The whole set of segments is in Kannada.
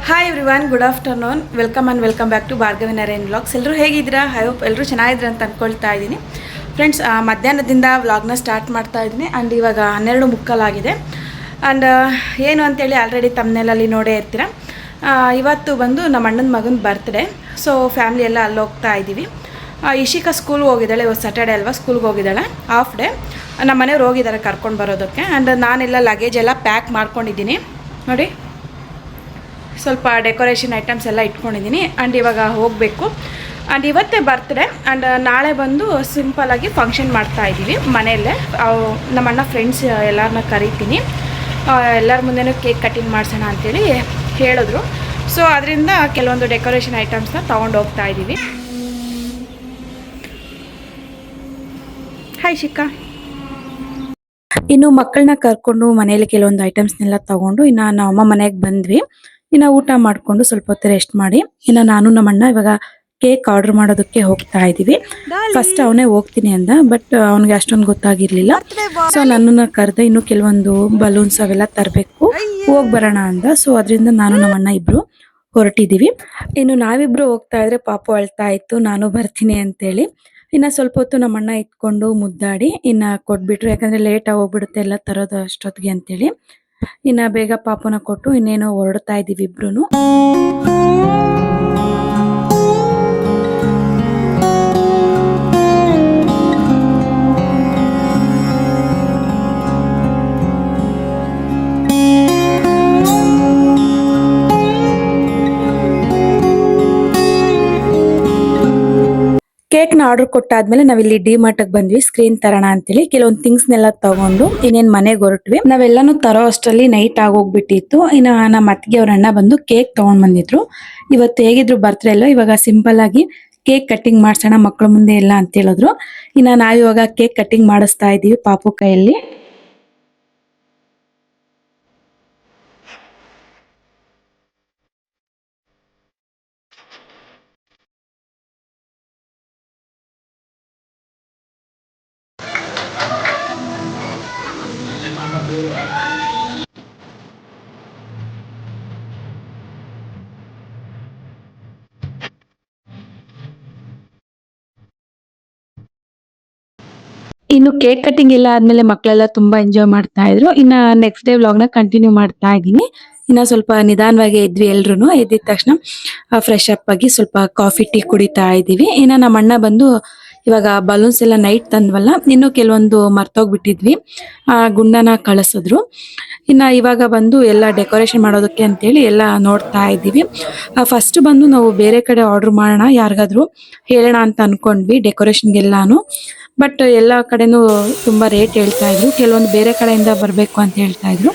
Hi everyone, good afternoon. Welcome back to Bhargavi Naren vlogs. ಎಲ್ಲರೂ ಹೇಗಿದ್ದೀರಾ? ಐ ಹೋಪ್ ಎಲ್ಲರೂ ಚೆನ್ನಾಗಿದ್ದೀರ ಅಂತ ಅಂದ್ಕೊಳ್ತಾ ಇದ್ದೀನಿ. ಫ್ರೆಂಡ್ಸ್, ಮಧ್ಯಾಹ್ನದಿಂದ ವ್ಲಾಗ್ನ ಸ್ಟಾರ್ಟ್ ಮಾಡ್ತಾ ಇದ್ದೀನಿ. ಆ್ಯಂಡ್ ಇವಾಗ 12:15 ಆಗಿದೆ. ಆ್ಯಂಡ್ ಏನು ಅಂತೇಳಿ ಆಲ್ರೆಡಿ ತಮ್ಮನೇಲಲ್ಲಿ ನೋಡೇ ಇರ್ತೀರ. ಇವತ್ತು ಬಂದು ನಮ್ಮ ಅಣ್ಣನ ಮಗನ ಬರ್ತ್ಡೇ. ಸೊ ಫ್ಯಾಮಿಲಿ ಎಲ್ಲ ಅಲ್ಲಿ ಹೋಗ್ತಾ ಇದ್ದೀವಿ. ಇಶಿಕಾ ಸ್ಕೂಲ್ಗೆ ಹೋಗಿದ್ದಾಳೆ. ಇವತ್ತು ಸ್ಯಾಟರ್ಡೇ ಅಲ್ವಾ, ಸ್ಕೂಲ್ಗೆ ಹೋಗಿದ್ದಾಳೆ, ಹಾಫ್ ಡೇ. ನಮ್ಮ ಮನೆಯವ್ರು ಹೋಗಿದ್ದಾರೆ ಕರ್ಕೊಂಡು ಬರೋದಕ್ಕೆ. ಆ್ಯಂಡ್ ನಾನೆಲ್ಲ ಲಗೇಜ್ ಎಲ್ಲ ಪ್ಯಾಕ್ ಮಾಡ್ಕೊಂಡಿದ್ದೀನಿ ನೋಡಿ. ಸ್ವಲ್ಪ ಡೆಕೋರೇಷನ್ ಐಟಮ್ಸ್ ಎಲ್ಲ ಇಟ್ಕೊಂಡಿದ್ದೀನಿ. ಆ್ಯಂಡ್ ಇವಾಗ ಹೋಗಬೇಕು. ಆ್ಯಂಡ್ ಇವತ್ತೇ ಬರ್ತ್ಡೇ. ಆ್ಯಂಡ್ ನಾಳೆ ಬಂದು ಸಿಂಪಲಾಗಿ ಫಂಕ್ಷನ್ ಮಾಡ್ತಾಯಿದ್ದೀವಿ ಮನೆಯಲ್ಲೇ. ನಮ್ಮ ಅಣ್ಣ ಫ್ರೆಂಡ್ಸ್ ಎಲ್ಲರನ್ನ ಕರಿತೀನಿ. ಎಲ್ಲರ ಮುಂದೆನೂ ಕೇಕ್ ಕಟ್ಟಿಂಗ್ ಮಾಡಿಸೋಣ ಅಂಥೇಳಿ ಹೇಳಿದ್ರು. ಸೊ ಅದರಿಂದ ಕೆಲವೊಂದು ಡೆಕೋರೇಷನ್ ಐಟಮ್ಸ್ನ ತೊಗೊಂಡು ಹೋಗ್ತಾ ಇದ್ದೀವಿ. ಹಾಯ್ ಶಿಖಾ. ಇನ್ನು ಮಕ್ಕಳನ್ನ ಕರ್ಕೊಂಡು ಮನೇಲಿ ಕೆಲವೊಂದು ಐಟಮ್ಸ್ನೆಲ್ಲ ತೊಗೊಂಡು ಇನ್ನು ನಮ್ಮ ಮನೆಗೆ ಬಂದ್ವಿ. ಇನ್ನು ಊಟ ಮಾಡಿಕೊಂಡು ಸ್ವಲ್ಪ ಹೊತ್ತು ರೆಸ್ಟ್ ಮಾಡಿ ಇನ್ನು ನಾನು ನಮ್ಮಣ್ಣ ಇವಾಗ ಕೇಕ್ ಆರ್ಡರ್ ಮಾಡೋದಕ್ಕೆ ಹೋಗ್ತಾ ಇದ್ದೀವಿ. ಫಸ್ಟ್ ಅವನೇ ಹೋಗ್ತೀನಿ ಅಂದ, ಬಟ್ ಅವನಿಗೆ ಅಷ್ಟೊಂದು ಗೊತ್ತಾಗಿರ್ಲಿಲ್ಲ. ಸೊ ನನ್ನನ್ನು ಕರೆದ ಇನ್ನು ಕೆಲವೊಂದು ಬಲೂನ್ಸ್ ಅವೆಲ್ಲ ತರಬೇಕು, ಹೋಗಿ ಬರೋಣ ಅಂದ. ಸೊ ಅದರಿಂದ ನಾನು ನಮ್ಮಣ್ಣ ಇಬ್ರು ಹೊರಟಿದ್ದೀವಿ. ಇನ್ನು ನಾವಿಬ್ರು ಹೋಗ್ತಾ ಇದ್ರೆ ಪಾಪು ಅಳ್ತಾ ಇತ್ತು, ನಾನು ಬರ್ತೀನಿ ಅಂತೇಳಿ. ಇನ್ನು ಸ್ವಲ್ಪ ಹೊತ್ತು ನಮ್ಮಣ್ಣ ಇಟ್ಕೊಂಡು ಮುದ್ದಾಡಿ ಇನ್ನು ಕೊಟ್ಬಿಟ್ರು. ಯಾಕಂದರೆ ಲೇಟಾಗಿ ಹೋಗ್ಬಿಡುತ್ತೆ ಎಲ್ಲ ತರೋದು ಅಷ್ಟೊತ್ತಿಗೆ ಅಂತೇಳಿ. ಇನ್ನು ಬೇಗ ಪಾಪನ ಕೊಟ್ಟು ಇನ್ನೇನೋ ಹೊರಡ್ತಾ ಇದ್ದೀವಿ ಇಬ್ರು. ಕೇಕ್ನ ಆರ್ಡರ್ ಕೊಟ್ಟಾದ್ಮೇಲೆ ನಾವಿಲ್ಲಿ ಡಿ ಮಾರ್ಟ್ಗೆ ಬಂದ್ವಿ ಸ್ಕ್ರೀನ್ ತರೋಣ ಅಂತೇಳಿ. ಕೆಲವೊಂದು ಥಿಂಗ್ಸ್ನೆಲ್ಲ ತಗೊಂಡು ಇನ್ನೇನು ಮನೆಗೆ ಹೊರಟ್ವಿ. ನಾವೆಲ್ಲಾನು ತರೋ ಅಷ್ಟರಲ್ಲಿ ನೈಟ್ ಆಗೋಗ್ಬಿಟ್ಟಿತ್ತು. ಇನ್ನು ನಮ್ಮ ಅತ್ತಿಗೆ ಅವ್ರ ಅಣ್ಣ ಬಂದು ಕೇಕ್ ತಗೊಂಡ್ ಬಂದಿದ್ರು. ಇವತ್ತು ಹೇಗಿದ್ರು ಬರ್ತ್ಡೇ ಅಲ್ವಾ, ಇವಾಗ ಸಿಂಪಲ್ ಆಗಿ ಕೇಕ್ ಕಟ್ಟಿಂಗ್ ಮಾಡ್ಸೋಣ ಮಕ್ಕಳ ಮುಂದೆ ಎಲ್ಲ ಅಂತ ಹೇಳಿದ್ರು. ಇನ್ನು ನಾವಿವಾಗ ಕೇಕ್ ಕಟ್ಟಿಂಗ್ ಮಾಡಿಸ್ತಾ ಇದ್ದೀವಿ ಪಾಪು ಕೈಯಲ್ಲಿ. ಇನ್ನು ಕೇಕ್ ಕಟ್ಟಿಂಗ್ ಎಲ್ಲ ಆದ್ಮೇಲೆ ಮಕ್ಕಳೆಲ್ಲ ತುಂಬಾ ಎಂಜಾಯ್ ಮಾಡ್ತಾ ಇದ್ರು. ಇನ್ನ ನೆಕ್ಸ್ಟ್ ಡೇ ವ್ಲಾಗ್ನ ಕಂಟಿನ್ಯೂ ಮಾಡ್ತಾ ಇದ್ದೀನಿ. ಇನ್ನ ಸ್ವಲ್ಪ ನಿಧಾನವಾಗಿ ಇದ್ವಿ ಎಲ್ರು. ಎದ್ದಿದ ತಕ್ಷಣ ಫ್ರೆಶ್ ಅಪ್ ಆಗಿ ಸ್ವಲ್ಪ ಕಾಫಿ ಟೀ ಕುಡಿತಾ ಇದ್ದೀವಿ. ಇನ್ನ ನಮ್ಮ ಅಣ್ಣ ಬಂದು ಇವಾಗ ಬಲೂನ್ಸ್ ಎಲ್ಲ ನೈಟ್ ತಂದ್ವಲ್ಲ, ಇನ್ನು ಕೆಲವೊಂದು ಮರ್ತೋಗ್ಬಿಟ್ಟಿದ್ವಿ, ಗುಂಡನ ಕಳಿಸಿದ್ರು. ಇನ್ನು ಇವಾಗ ಬಂದು ಎಲ್ಲ ಡೆಕೋರೇಷನ್ ಮಾಡೋದಕ್ಕೆ ಅಂತೇಳಿ ಎಲ್ಲ ನೋಡ್ತಾ ಇದ್ದೀವಿ. ಫಸ್ಟ್ ಬಂದು ನಾವು ಬೇರೆ ಕಡೆ ಆರ್ಡರ್ ಮಾಡೋಣ, ಯಾರಿಗಾದ್ರೂ ಹೇಳೋಣ ಅಂತ ಅನ್ಕೊಂಡ್ವಿ ಡೆಕೋರೇಷನ್ಗೆಲ್ಲಾನು. ಬಟ್ ಎಲ್ಲ ಕಡೆನೂ ತುಂಬ ರೇಟ್ ಹೇಳ್ತಾ ಇದ್ರು. ಕೆಲವೊಂದು ಬೇರೆ ಕಡೆಯಿಂದ ಬರಬೇಕು ಅಂತ ಹೇಳ್ತಾ ಇದ್ರು.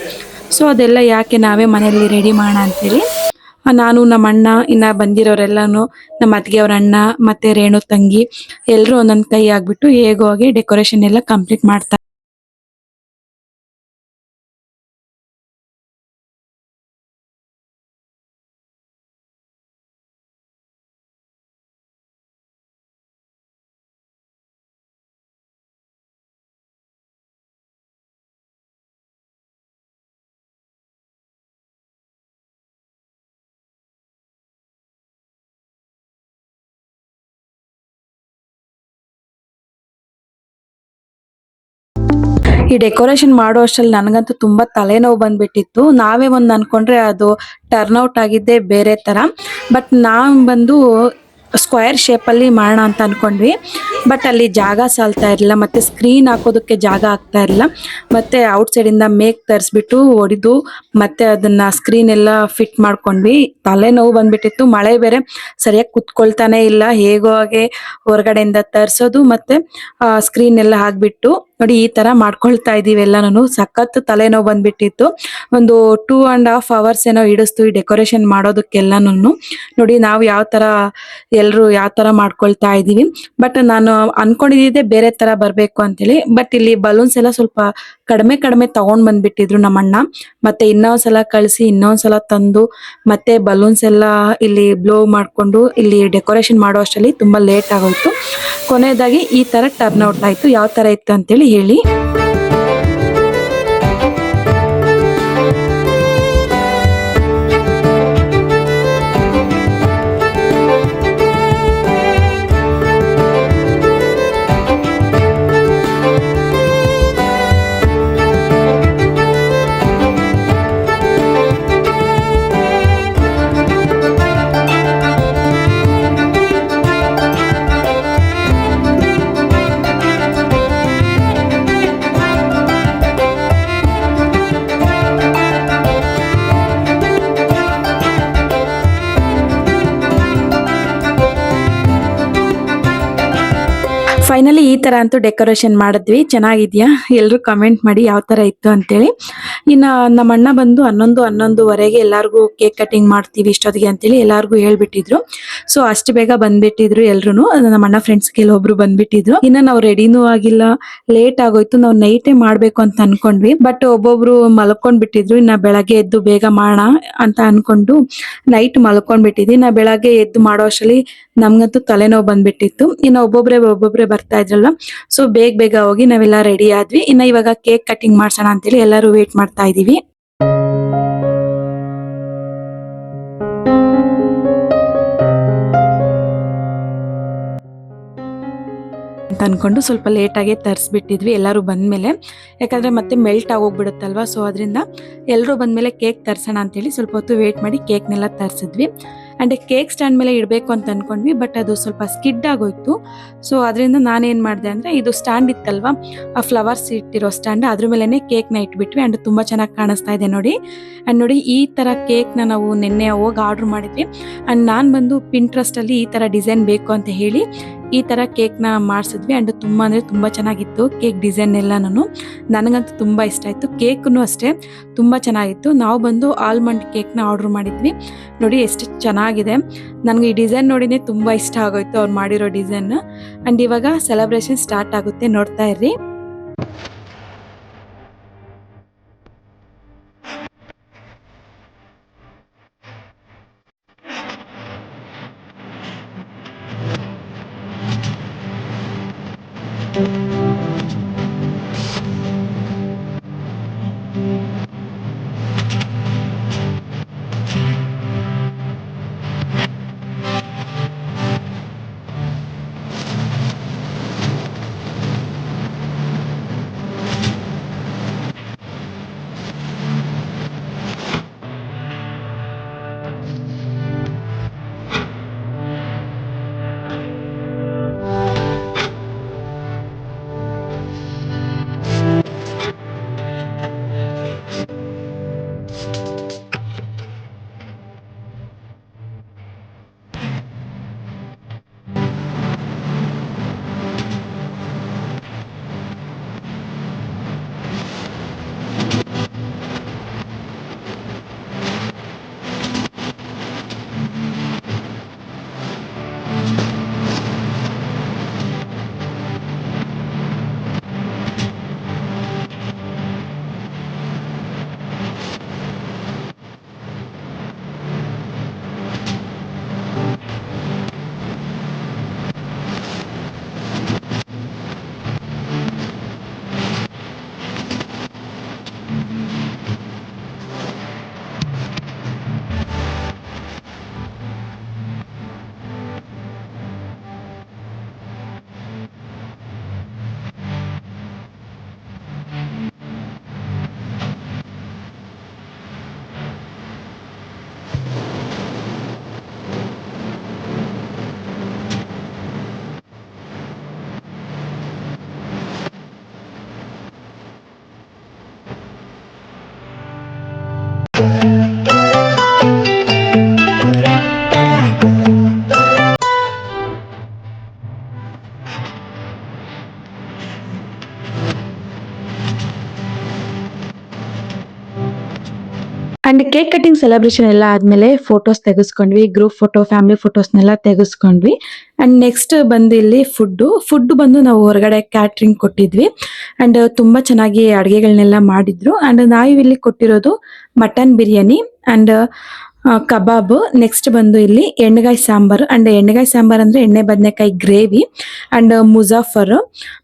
ಸೊ ಅದೆಲ್ಲ ಯಾಕೆ, ನಾವೇ ಮನೆಯಲ್ಲಿ ರೆಡಿ ಮಾಡೋಣ ಅಂತೇಳಿ ನಾನು ನಮ್ಮ ಅಣ್ಣ ಇನ್ನು ಬಂದಿರೋರೆಲ್ಲನೂ ನಮ್ಮ ಅತ್ತಿಗೆ ಅವ್ರ ಅಣ್ಣ ಮತ್ತು ರೇಣು ತಂಗಿ ಎಲ್ಲರೂ ಒಂದೊಂದು ಕೈ ಆಗಿಬಿಟ್ಟು ಹೇಗೋ ಹೋಗಿ ಡೆಕೋರೇಷನ್ ಎಲ್ಲ ಕಂಪ್ಲೀಟ್ ಮಾಡ್ತಾ. ಈ ಡೆಕೋರೇಷನ್ ಮಾಡೋ ಅಷ್ಟರಲ್ಲಿ ನನಗಂತೂ ತುಂಬಾ ತಲೆನೋವು ಬಂದ್ಬಿಟ್ಟಿತ್ತು. ನಾವೇ ಒಂದು ಅನ್ಕೊಂಡ್ರೆ ಅದು ಟರ್ನ್ ಔಟ್ ಆಗಿದ್ದೆ ಬೇರೆ ತರ. ಬಟ್ ನಾವು ಬಂದು ಸ್ಕ್ವೇರ್ ಶೇಪಲ್ಲಿ ಮಾಡೋಣ ಅಂತ ಅನ್ಕೊಂಡ್ವಿ. ಬಟ್ ಅಲ್ಲಿ ಜಾಗ ಸಾಲ್ತಾ ಇರಲಿಲ್ಲ, ಮತ್ತು ಸ್ಕ್ರೀನ್ ಹಾಕೋದಕ್ಕೆ ಜಾಗ ಆಗ್ತಾ ಇರಲಿಲ್ಲ. ಮತ್ತು ಔಟ್ಸೈಡಿಂದ ಮೇಕ್ ತರಿಸ್ಬಿಟ್ಟು ಹೊಡೆದು ಮತ್ತೆ ಅದನ್ನು ಸ್ಕ್ರೀನ್ ಎಲ್ಲ ಫಿಟ್ ಮಾಡ್ಕೊಂಡ್ವಿ. ತಲೆನೋವು ಬಂದ್ಬಿಟ್ಟಿತ್ತು. ಮಳೆ ಬೇರೆ ಸರಿಯಾಗಿ ಕುತ್ಕೊಳ್ತಾನೆ ಇಲ್ಲ. ಹೇಗೋ ಹಾಗೆ ಹೊರಗಡೆಯಿಂದ ತರಿಸೋದು ಮತ್ತು ಸ್ಕ್ರೀನ್ ಎಲ್ಲ ಹಾಕ್ಬಿಟ್ಟು ನೋಡಿ ಈ ಥರ ಮಾಡ್ಕೊಳ್ತಾ ಇದ್ದೀವಿ ಎಲ್ಲನೂ. ಸಖತ್ ತಲೆನೋವು ಬಂದ್ಬಿಟ್ಟಿತ್ತು. ಒಂದು 2.5 hours ಏನೋ ಹಿಡಿಸ್ತು ಈ ಡೆಕೋರೇಷನ್ ಮಾಡೋದಕ್ಕೆಲ್ಲನೂ. ನೋಡಿ ನಾವು ಯಾವ ಥರ ಎಲ್ಲರೂ ಯಾವ ಥರ ಮಾಡ್ಕೊಳ್ತಾ ಇದ್ದೀವಿ. ಬಟ್ ನಾನು ಅನ್ಕೊಂಡಿದ್ದೆ ಬೇರೆ ಥರ ಬರಬೇಕು ಅಂತೇಳಿ. ಬಟ್ ಇಲ್ಲಿ ಬಲೂನ್ಸ್ ಎಲ್ಲ ಸ್ವಲ್ಪ ಕಡಿಮೆ ತಗೊಂಡ್ ಬಂದ್ಬಿಟ್ಟಿದ್ರು ನಮ್ಮಣ್ಣ. ಮತ್ತೆ ಇನ್ನೊಂದ್ಸಲ ಕಳಿಸಿ ಇನ್ನೊಂದ್ಸಲ ತಂದು ಮತ್ತೆ ಬಲೂನ್ಸ್ ಎಲ್ಲ ಇಲ್ಲಿ ಬ್ಲೋ ಮಾಡ್ಕೊಂಡು ಇಲ್ಲಿ ಡೆಕೋರೇಷನ್ ಮಾಡೋ ಅಷ್ಟರಲ್ಲಿ ತುಂಬಾ ಲೇಟ್ ಆಗೋಯ್ತು. ಕೊನೆಯದಾಗಿ ಈ ತರ ಟರ್ನ್ ಔಟ್ ಆಯ್ತು. ಯಾವ ತರ ಇತ್ತು ಅಂತೇಳಿ ಹೇಳಿ. ಫೈನಲಿ ಈ ತರ ಅಂತೂ ಡೆಕೋರೇಷನ್ ಮಾಡಿದ್ವಿ. ಚೆನ್ನಾಗಿದ್ಯಾ? ಎಲ್ರು ಕಮೆಂಟ್ ಮಾಡಿ ಯಾವ ತರ ಇತ್ತು ಅಂತೇಳಿ. ಇನ್ನ ನಮ್ಮ ಅಣ್ಣ ಬಂದು 11:30ವರೆಗೆ ಎಲ್ಲಾರ್ಗೂ ಕೇಕ್ ಕಟಿಂಗ್ ಮಾಡ್ತೀವಿ ಇಷ್ಟೊತ್ತಿಗೆ ಅಂತೇಳಿ ಎಲ್ಲಾರ್ಗೂ ಹೇಳ್ಬಿಟ್ಟಿದ್ರು. ಸೊ ಅಷ್ಟು ಬೇಗ ಬಂದ್ಬಿಟ್ಟಿದ್ರು ಎಲ್ರುನು. ನಮ್ಮ ಅಣ್ಣ ಫ್ರೆಂಡ್ಸ್ ಕೆಲವೊಬ್ರು ಬಂದ್ಬಿಟ್ಟಿದ್ರು. ಇನ್ನ ನಾವು ರೆಡಿನೂ ಆಗಿಲ್ಲ, ಲೇಟ್ ಆಗೋಯ್ತು. ನಾವು ನೈಟೇ ಮಾಡ್ಬೇಕು ಅಂತ ಅನ್ಕೊಂಡ್ವಿ. ಬಟ್ ಒಬ್ಬೊಬ್ರು ಮಲ್ಕೊಂಡ್ ಬಿಟ್ಟಿದ್ರು. ಇನ್ನ ಬೆಳಗ್ಗೆ ಎದ್ದು ಬೇಗ ಮಾಡೋಣ ಅಂತ ಅನ್ಕೊಂಡು ನೈಟ್ ಮಲ್ಕೊಂಡ್ ಬಿಟ್ಟಿದ್ವಿ. ನಾ ಬೆಳಗ್ಗೆ ಎದ್ದು ಮಾಡೋ ಅಷ್ಟ್ರಲ್ಲಿ ನಮ್ಗಂತೂ ತಲೆನೋವು ಬಂದ್ಬಿಟ್ಟಿತ್ತು. ಇನ್ನ ಒಬ್ಬೊಬ್ರೆ ಬರ್ತಾ ಇದ್ರಲ್ವಾ, ಸೊ ಬೇಗ ಬೇಗ ಹೋಗಿ ನಾವೆಲ್ಲ ರೆಡಿ ಆದ್ವಿ. ಇನ್ನ ಇವಾಗ ಕೇಕ್ ಕಟಿಂಗ್ ಮಾಡ್ಸೋಣ ಅಂತೇಳಿ ಎಲ್ಲರೂ ವೇಟ್ ಮಾಡ್ತಾ ಇದೀವಿ. ಅಂತ ಅನ್ಕೊಂಡು ಸ್ವಲ್ಪ ಲೇಟಾಗೆ ತರಿಸ್ಬಿಟ್ಟಿದ್ವಿ ಎಲ್ಲರೂ ಬಂದ್ಮೇಲೆ. ಯಾಕಂದ್ರೆ ಮತ್ತೆ ಮೆಲ್ಟ್ ಆಗೋಗ್ಬಿಡುತ್ತಲ್ವಾ, ಸೊ ಅದರಿಂದ ಎಲ್ಲರೂ ಬಂದ್ಮೇಲೆ ಕೇಕ್ ತರ್ಸೋಣ ಅಂತೇಳಿ ಸ್ವಲ್ಪ ಹೊತ್ತು ವೇಟ್ ಮಾಡಿ ಕೇಕ್ನೆಲ್ಲ ತರಿಸಿದ್ವಿ. ಆ್ಯಂಡ್ ಕೇಕ್ ಸ್ಟ್ಯಾಂಡ್ ಮೇಲೆ ಇಡಬೇಕು ಅಂತ ಅನ್ಕೊಂಡ್ವಿ, ಬಟ್ ಅದು ಸ್ವಲ್ಪ ಸ್ಕಿಡ್ ಆಗೋಯ್ತು. ಸೊ ಅದರಿಂದ ನಾನೇನು ಮಾಡಿದೆ ಅಂದರೆ, ಇದು ಸ್ಟ್ಯಾಂಡ್ ಇತ್ತಲ್ವಾ, ಆ ಫ್ಲವರ್ಸ್ ಇಟ್ಟಿರೋ ಸ್ಟ್ಯಾಂಡ್, ಅದ್ರ ಮೇಲೇ ಕೇಕ್ನ ಇಟ್ಬಿಟ್ವಿ. ಆ್ಯಂಡ್ ತುಂಬ ಚೆನ್ನಾಗಿ ಕಾಣಿಸ್ತಾ ಇದೆ ನೋಡಿ. ಆ್ಯಂಡ್ ನೋಡಿ, ಈ ಥರ ಕೇಕ್ನ ನಾವು ನಿನ್ನೆ ಹೋಗಿ ಆರ್ಡ್ರ್ ಮಾಡಿದ್ವಿ. ಆ್ಯಂಡ್ ನಾನು ಬಂದು ಪಿಂಟ್ರೆಸ್ಟಲ್ಲಿ ಈ ಥರ ಡಿಸೈನ್ ಬೇಕು ಅಂತ ಹೇಳಿ ಈ ತರ ಕೇಕ್ನ ಮಾಡಿಸಿದ್ವಿ. ಅಂಡ್ ತುಂಬಾ ಅಂದ್ರೆ ತುಂಬಾ ಚೆನ್ನಾಗಿತ್ತು ಕೇಕ್ ಡಿಸೈನ್ ಎಲ್ಲಾನು. ನನಗಂತೂ ತುಂಬಾ ಇಷ್ಟ ಆಯ್ತು. ಕೇಕ್ನು ಅಷ್ಟೇ ತುಂಬಾ ಚೆನ್ನಾಗಿತ್ತು. ನಾವು ಬಂದು ಆಲ್ಮಂಡ್ ಕೇಕ್ನ ಆರ್ಡರ್ ಮಾಡಿದ್ವಿ. ನೋಡಿ ಎಷ್ಟು ಚೆನ್ನಾಗಿದೆ. ನನಗೆ ಈ ಡಿಸೈನ್ ನೋಡಿನೇ ತುಂಬಾ ಇಷ್ಟ ಆಗೋಯ್ತು, ಅವ್ರು ಮಾಡಿರೋ ಡಿಸೈನ್. ಅಂಡ್ ಇವಾಗ ಸೆಲೆಬ್ರೇಷನ್ ಸ್ಟಾರ್ಟ್ ಆಗುತ್ತೆ, ನೋಡ್ತಾ ಇರ್ರಿ. ಅಂಡ್ ಕೇಕ್ ಕಟಿಂಗ್ ಸೆಲೆಬ್ರೇಷನ್ ಎಲ್ಲ ಆದ್ಮೇಲೆ ಫೋಟೋಸ್ ತೆಗೆಸ್ಕೊಂಡ್ವಿ, ಗ್ರೂಪ್ ಫೋಟೋ, ಫ್ಯಾಮಿಲಿ ಫೋಟೋಸ್ನೆಲ್ಲ ತೆಗೆಸ್ಕೊಂಡ್ವಿ. ಅಂಡ್ ನೆಕ್ಸ್ಟ್ ಬಂದು ಇಲ್ಲಿ ಫುಡ್ ಬಂದು ನಾವು ಹೊರಗಡೆ ಕ್ಯಾಟ್ರಿಂಗ್ ಕೊಟ್ಟಿದ್ವಿ. ಅಂಡ್ ತುಂಬಾ ಚೆನ್ನಾಗಿ ಅಡುಗೆಗಳನ್ನೆಲ್ಲ ಮಾಡಿದ್ರು. ಅಂಡ್ ನಾವು ಇಲ್ಲಿ ಕೊಟ್ಟಿರೋದು mutton biryani and kebab. Next ಬಂದು ಇಲ್ಲಿ ಎಣ್ಣೆಗಾಯಿ ಸಾಂಬಾರ್. ಅಂಡ್ ಎಣ್ಣೆಗಾಯಿ ಸಾಂಬಾರ್ ಅಂದ್ರೆ ಎಣ್ಣೆ ಬದನೆಕಾಯಿ ಗ್ರೇವಿ ಅಂಡ್ ಮುಜಾಫರ್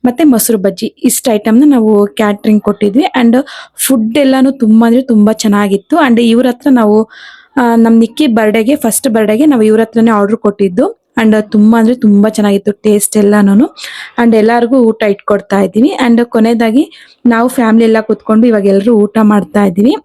ಮತ್ತೆ ಮೊಸರು ಬಜ್ಜಿ, ಇಷ್ಟ ಐಟಮ್ನ ನಾವು ಕ್ಯಾಟ್ರಿಂಗ್ ಕೊಟ್ಟಿದ್ವಿ. ಅಂಡ್ ಫುಡ್ ಎಲ್ಲಾನು ತುಂಬಾ ಅಂದ್ರೆ ತುಂಬಾ ಚೆನ್ನಾಗಿತ್ತು. ಅಂಡ್ ಇವ್ರ ಹತ್ರ ನಾವು ನಮ್ ನಿಕ್ಕಿ ಬರ್ಡೇಗೆ, ಫಸ್ಟ್ ಬರ್ಡೇಗೆ ನಾವು ಇವ್ರ ಹತ್ರನೇ ಆರ್ಡರ್ ಕೊಟ್ಟಿದ್ದು. ಅಂಡ್ ತುಂಬಾ ಅಂದ್ರೆ ತುಂಬಾ ಚೆನ್ನಾಗಿತ್ತು ಟೇಸ್ಟ್ ಎಲ್ಲಾನು. ಅಂಡ್ ಎಲ್ಲಾರ್ಗು ಊಟ ಇಟ್ಕೊಡ್ತಾ ಇದೀವಿ. ಅಂಡ್ ಕೊನೆಯದಾಗಿ ನಾವು ಫ್ಯಾಮಿಲಿ ಎಲ್ಲ ಕುತ್ಕೊಂಡು ಇವಾಗ ಎಲ್ಲರೂ ಊಟ ಮಾಡ್ತಾ ಇದೀವಿ.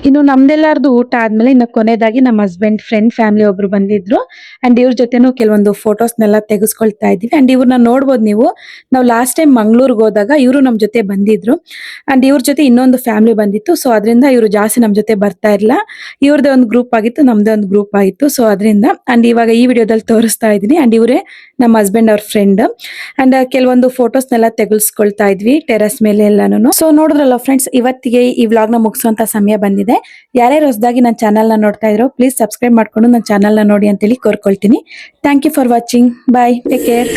ಇನ್ನು ನಮ್ದೆಲ್ಲಾರ್ದು ಊಟ ಆದ್ಮೇಲೆ ಇನ್ನು ಕೊನೆಯದಾಗಿ ನಮ್ಮ ಹಸ್ಬೆಂಡ್ ಫ್ರೆಂಡ್ ಫ್ಯಾಮಿಲಿ ಒಬ್ರು ಬಂದಿದ್ರು ಅಂಡ್ ಇವ್ರ ಜೊತೆನೂ ಕೆಲವೊಂದು ಫೋಟೋಸ್ನೆಲ್ಲ ತೆಗೆಸ್ಕೊಳ್ತಾ ಇದ್ವಿ ಅಂಡ್ ಇವ್ರನ್ನ ನೋಡ್ಬೋದು ನೀವು. ನಾವು ಲಾಸ್ಟ್ ಟೈಮ್ ಮಂಗ್ಳೂರ್ಗೆ ಹೋದಾಗ ಇವರು ನಮ್ಮ ಜೊತೆ ಬಂದಿದ್ರು ಅಂಡ್ ಇವ್ರ ಜೊತೆ ಇನ್ನೊಂದು ಫ್ಯಾಮಿಲಿ ಬಂದಿತ್ತು. ಸೊ ಅದರಿಂದ ಇವರು ಜಾಸ್ತಿ ನಮ್ಮ ಜೊತೆ ಬರ್ತಾ ಇರಲಿಲ್ಲ. ಇವ್ರದೇ ಒಂದು ಗ್ರೂಪ್ ಆಗಿತ್ತು, ನಮ್ದೇ ಒಂದು ಗ್ರೂಪ್ ಆಗಿತ್ತು. ಸೊ ಅದರಿಂದ ಅಂಡ್ ಇವಾಗ ಈ ವಿಡಿಯೋದಲ್ಲಿ ತೋರಿಸ್ತಾ ಇದ್ದೀನಿ ಅಂಡ್ ಇವರೇ ನಮ್ಮ ಹಸ್ಬೆಂಡ್ ಅವ್ರ ಫ್ರೆಂಡ್ ಅಂಡ್ ಕೆಲವೊಂದು ಫೋಟೋಸ್ನೆಲ್ಲ ತೆಗೆಸ್ಕೊಳ್ತಾ ಇದ್ವಿ ಟೆರೆಸ್ ಮೇಲೆ ಎಲ್ಲಾನು. ಸೊ ನೋಡಿದ್ರಲ್ಲ ಫ್ರೆಂಡ್ಸ್, ಇವತ್ತಿಗೆ ಈ ವ್ಲಾಗ್ ನ ಮುಗಿಸುವಂತ ಸಮಯ ಬಂದಿದೆ. ಯಾರ್ಯಾರು ಹೊಸದಾಗಿ ನನ್ನ ಚಾನಲ್ ನ ನೋಡ್ತಾ ಇದ್ರೋ ಪ್ಲೀಸ್ ಸಬ್ಸ್ಕ್ರೈಬ್ ಮಾಡ್ಕೊಂಡು ನನ್ನ ಚಾನಲ್ ನ ನೋಡಿ ಅಂತೇಳಿ ಕೋರ್ಕೊಳ್ತೀನಿ. Thank you for watching. Bye, take care.